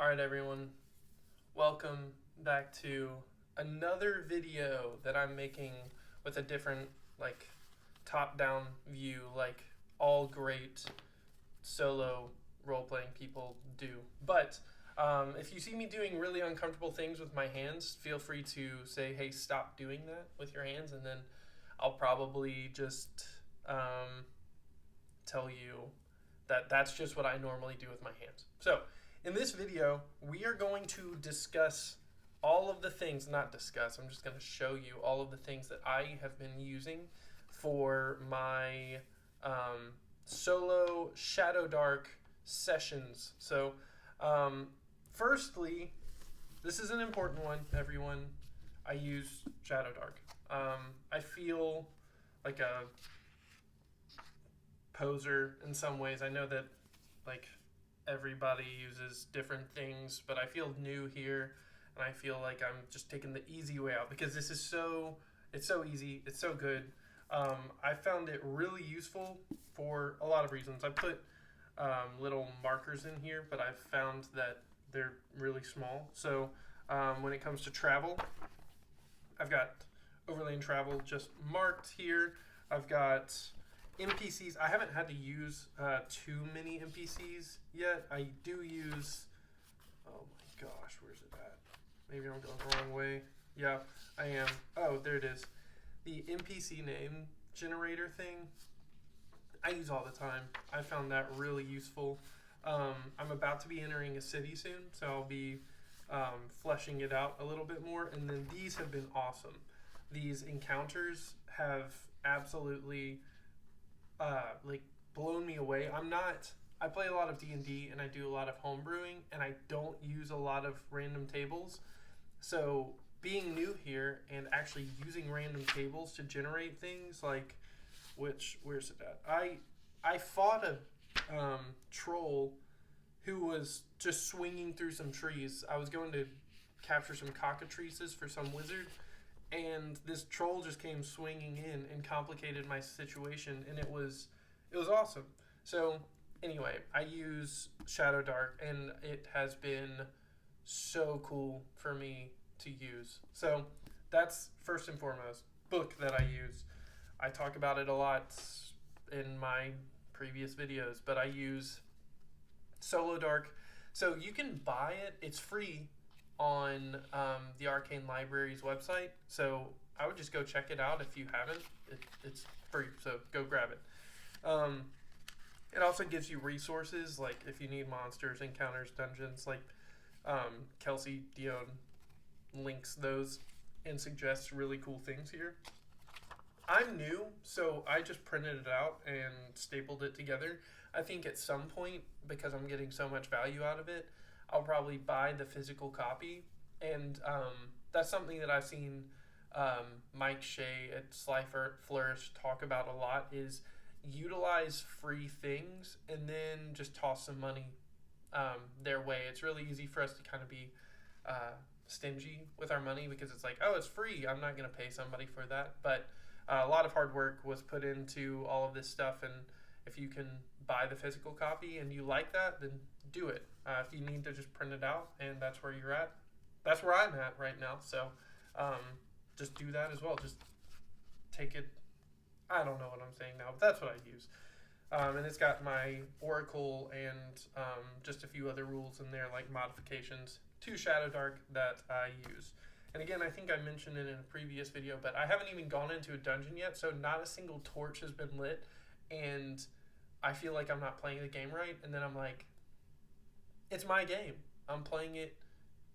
Alright everyone, welcome back to another video that I'm making with a different top-down view like all great solo role-playing people do. But if you see me doing really uncomfortable things with my hands, feel free to say, hey, stop doing that with your hands, and then I'll probably just tell you that that's just what I normally do with my hands. So in this video, we are going to discuss all of the things, not discuss, I'm just going to show you all of the things that I have been using for my solo Shadowdark sessions. So firstly, this is an important one, everyone. I use Shadowdark. I feel like a poser in some ways. I know that everybody uses different things, but I feel new here, and I feel like I'm just taking the easy way out because this is it's so easy, it's so good. I found it really useful for a lot of reasons. I put little markers in here, but I've found that they're really small. So when it comes to travel, I've got overland travel just marked here. I've got NPCs. I haven't had to use too many NPCs yet. I do use, oh my gosh, where's it at? Maybe I'm going the wrong way. Yeah, I am. Oh, there it is. The NPC name generator thing, I use all the time. I found that really useful. I'm about to be entering a city soon, so I'll be fleshing it out a little bit more. And then these have been awesome. These encounters have absolutely blown me away. I play a lot of D&D and I do a lot of home brewing, and I don't use a lot of random tables. So being new here and actually using random tables to generate things where's it at? I fought a troll who was just swinging through some trees. I was going to capture some cockatrices for some wizard, and this troll just came swinging in and complicated my situation, and it was awesome. So anyway, I use Shadowdark, and it has been so cool for me to use. So that's first and foremost. Book that I use. I talk about it a lot in my previous videos, but I use Solodark. So you can buy it. It's free on the Arcane Library's website, so I would just go check it out if you haven't. It's free, so go grab it. It also gives you resources, like if you need monsters, encounters, dungeons, Kelsey Dion links those and suggests really cool things here. I'm new, so I just printed it out and stapled it together. I think at some point, because I'm getting so much value out of it, I'll probably buy the physical copy, and that's something that I've seen Mike Shea at Sly Flourish talk about a lot, is utilize free things and then just toss some money their way. It's really easy for us to kind of be stingy with our money because it's like, oh, it's free, I'm not going to pay somebody for that. But a lot of hard work was put into all of this stuff, and if you can buy the physical copy and you like that, then do it. If you need to just print it out and that's where you're at, that's where I'm at right now. So just do that as well. Just take it. I don't know what I'm saying now, but that's what I use. And it's got my Oracle and just a few other rules in there, like modifications to Shadowdark that I use. And again, I think I mentioned it in a previous video, but I haven't even gone into a dungeon yet, so not a single torch has been lit, and I feel like I'm not playing the game right, and then I'm like, it's my game. I'm playing it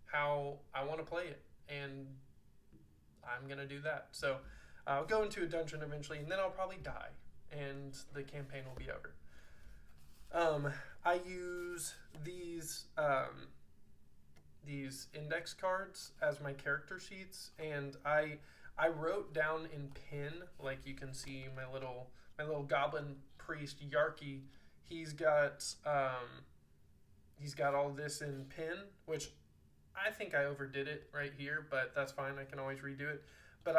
how I want to play it, and I'm going to do that. So I'll go into a dungeon eventually, and then I'll probably die, and the campaign will be over. I use these index cards as my character sheets, and I wrote down in pen, like you can see my little goblin priest Yarky. He's got all this in pen, which I think I overdid it right here, but that's fine. I can always redo it. But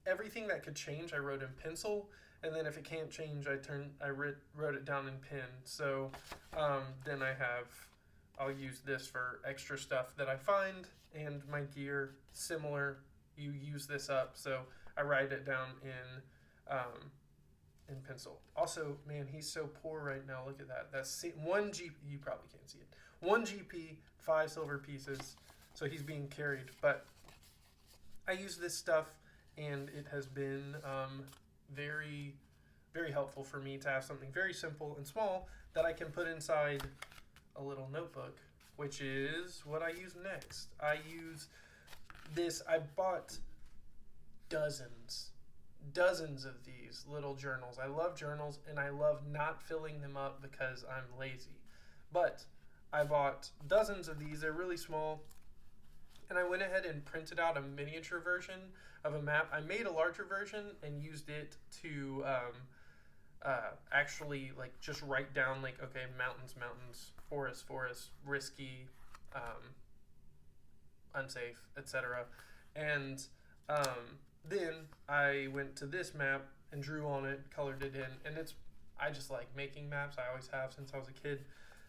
everything that could change, I wrote in pencil, and then if it can't change, I wrote it down in pen. So then I have I'll use this for extra stuff that I find, and my gear, similar, you use this up, so I write it down in pencil. Also, man, he's so poor right now. Look at that. That's 1 GP. You probably can't see it. 1 GP, 5 silver pieces. So he's being carried. But I use this stuff, and it has been very, very helpful for me to have something very simple and small that I can put inside a little notebook, which is what I use next. I use this. I bought dozens of these little journals. I love journals, and I love not filling them up because I'm lazy. But I bought dozens of these. They're really small, and I went ahead and printed out a miniature version of a map. I made a larger version and used it to actually like just write down like, okay, mountains, forest, risky, unsafe, etc. And then I went to this map and drew on it, colored it in, and I just like making maps. I always have since I was a kid.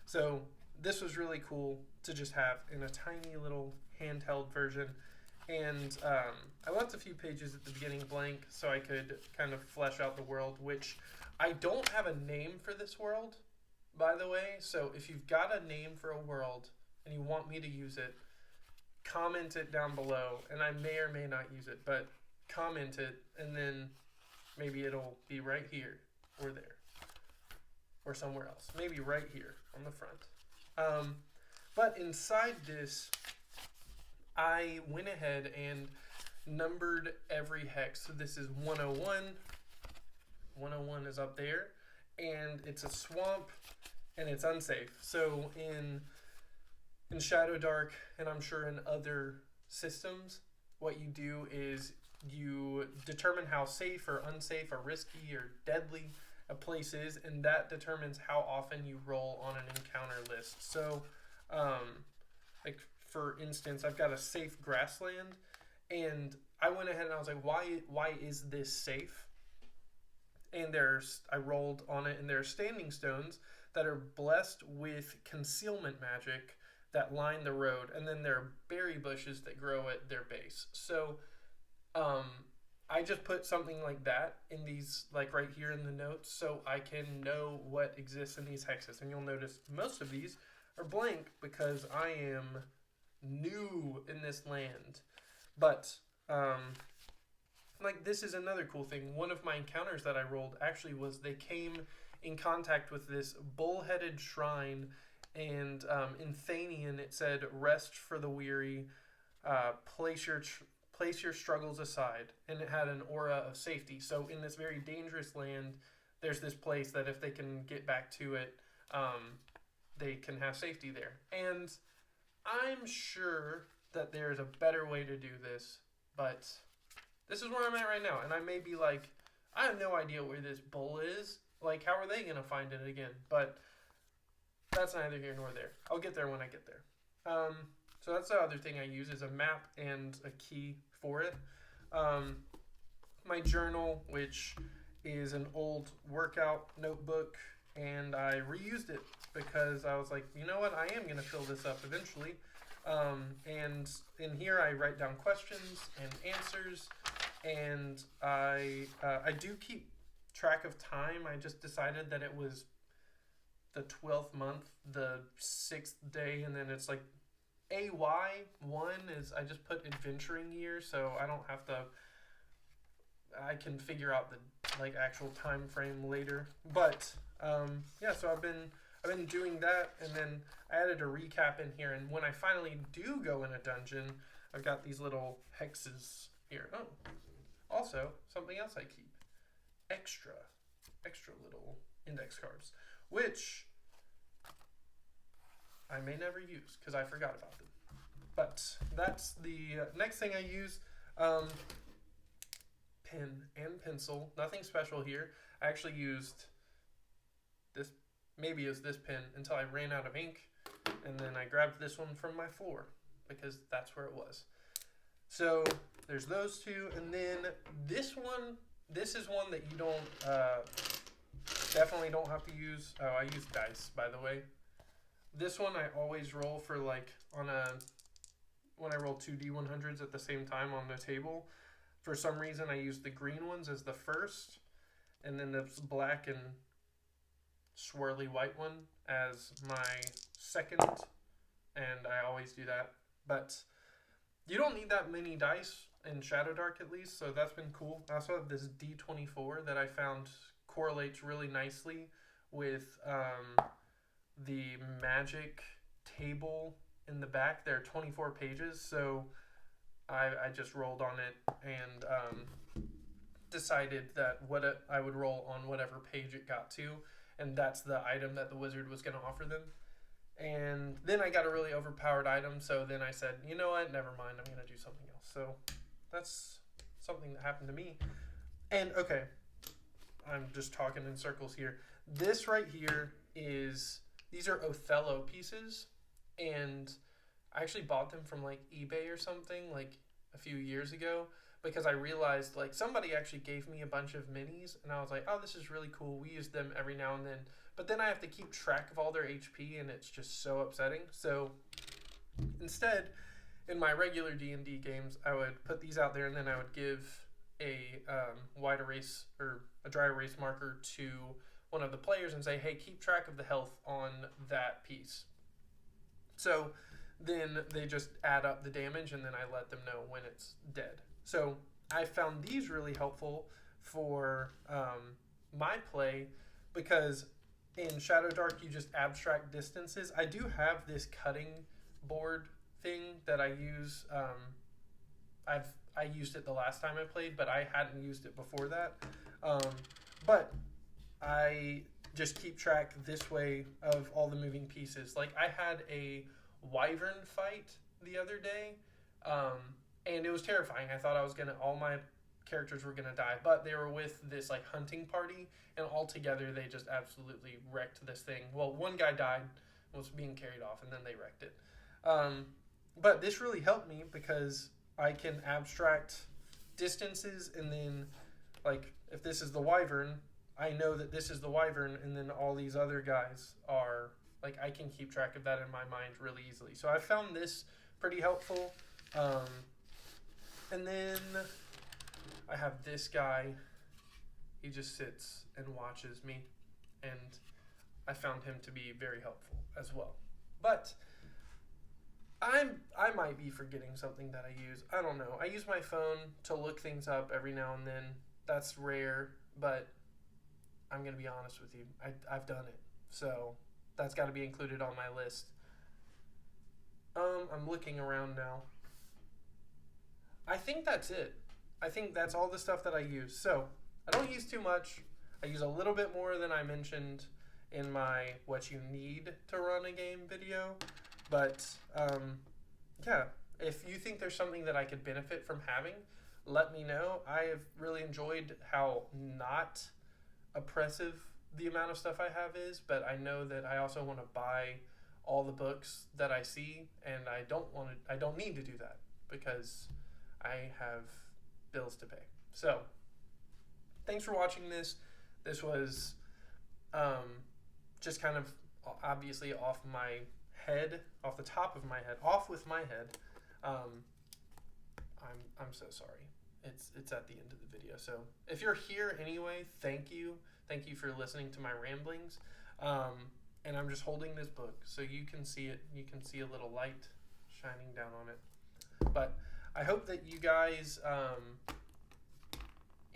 So this was really cool to just have in a tiny little handheld version. And I left a few pages at the beginning blank so I could kind of flesh out the world, which I don't have a name for this world, by the way. So if you've got a name for a world and you want me to use it, comment it down below, and I may or may not use it, but comment it, and then maybe it'll be right here or there or somewhere else, maybe right here on the front. But inside this, I went ahead and numbered every hex. So this is 101. 101 is up there, and it's a swamp, and it's unsafe. So in Shadowdark, and I'm sure in other systems, what you do is you determine how safe or unsafe or risky or deadly a place is, and that determines how often you roll on an encounter list. So, like for instance, I've got a safe grassland, and I went ahead and I was like, why is this safe? And I rolled on it, and there are standing stones that are blessed with concealment magic that line the road, and then there are berry bushes that grow at their base. So I just put something like that in these, like right here in the notes, so I can know what exists in these hexes. And you'll notice most of these are blank because I am new in this land. But like this is another cool thing. One of my encounters that I rolled actually was they came in contact with this bull-headed shrine, and in Thanian it said, "Rest for the weary, place your struggles aside," and it had an aura of safety. So in this very dangerous land, there's this place that if they can get back to it, they can have safety there. And I'm sure that there's a better way to do this, but this is where I'm at right now. And I may be like, I have no idea where this bull is. Like, how are they going to find it again? But that's neither here nor there. I'll get there when I get there. So that's the other thing I use is a map and a key for it. My journal, which is an old workout notebook, and I reused it because I was like, you know what, I am going to fill this up eventually. And in here I write down questions and answers, and I do keep track of time. I just decided that it was the 12th month, the 6th day, and then it's like AY1 is, I just put adventuring year, so I don't have to, I can figure out the like actual time frame later. But yeah, so I've been doing that, and then I added a recap in here, and when I finally do go in a dungeon, I've got these little hexes here. Oh, also something else I keep, extra little index cards, which I may never use because I forgot about them. But that's the next thing I use. Pen and pencil, nothing special here. I actually used this, maybe it was this pen, until I ran out of ink, and then I grabbed this one from my floor because that's where it was. So there's those two, and then this one, this is one that you don't, definitely don't have to use. Oh, I use dice, by the way. This one I always roll for like when I roll two D100s at the same time on the table. For some reason, I use the green ones as the first, and then the black and swirly white one as my second, and I always do that. But you don't need that many dice in Shadowdark at least, so that's been cool. I also have this D24 that I found correlates really nicely with the magic table in the back. There are 24 pages, so I just rolled on it and decided that I would roll on whatever page it got to, and that's the item that the wizard was going to offer them. And then I got a really overpowered item, so then I said, you know what, never mind, I'm going to do something else. So that's something that happened to me. And okay, I'm just talking in circles here. This right here these are Othello pieces, and I actually bought them from like eBay or something like a few years ago because I realized like somebody actually gave me a bunch of minis, and I was like, oh, this is really cool. We use them every now and then, but then I have to keep track of all their HP, and it's just so upsetting. So instead, in my regular D&D games, I would put these out there, and then I would give a white erase or a dry erase marker to one of the players and say, hey, keep track of the health on that piece. So then they just add up the damage, and then I let them know when it's dead. So I found these really helpful for my play because in Shadowdark you just abstract distances. I do have this cutting board thing that I use. I used it the last time I played, but I hadn't used it before that. But I just keep track this way of all the moving pieces. Like I had a wyvern fight the other day, and it was terrifying. I thought all my characters were gonna die, but they were with this like hunting party, and all together they just absolutely wrecked this thing. Well, one guy died, was being carried off, and then they wrecked it. But this really helped me because I can abstract distances, and then like if this is the wyvern, I know that this is the wyvern, and then all these other guys are like, I can keep track of that in my mind really easily. So I found this pretty helpful. And then I have this guy. He just sits and watches me, and I found him to be very helpful as well. But I might be forgetting something that I use. I don't know. I use my phone to look things up every now and then. That's rare, but I'm going to be honest with you. I've done it. So that's got to be included on my list. I'm looking around now. I think that's it. I think that's all the stuff that I use. So I don't use too much. I use a little bit more than I mentioned in my what you need to run a game video. But yeah, if you think there's something that I could benefit from having, let me know. I have really enjoyed how not oppressive the amount of stuff I have is, but I know that I also want to buy all the books that I see, and I don't need to do that because I have bills to pay. So thanks for watching this. This was just kind of obviously off my head, off the top of my head, off with my head. I'm so sorry. It's at the end of the video. So if you're here anyway, thank you. Thank you for listening to my ramblings. And I'm just holding this book so you can see it. You can see a little light shining down on it. But I hope that you guys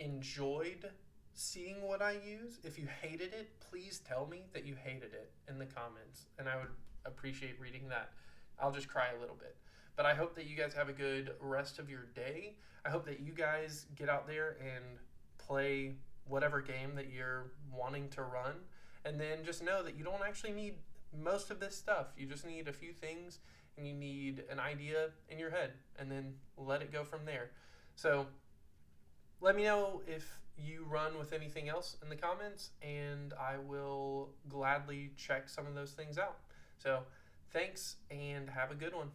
enjoyed seeing what I use. If you hated it, please tell me that you hated it in the comments, and I would appreciate reading that. I'll just cry a little bit. But I hope that you guys have a good rest of your day. I hope that you guys get out there and play whatever game that you're wanting to run. And then just know that you don't actually need most of this stuff. You just need a few things, and you need an idea in your head, and then let it go from there. So let me know if you run with anything else in the comments, and I will gladly check some of those things out. So thanks, and have a good one.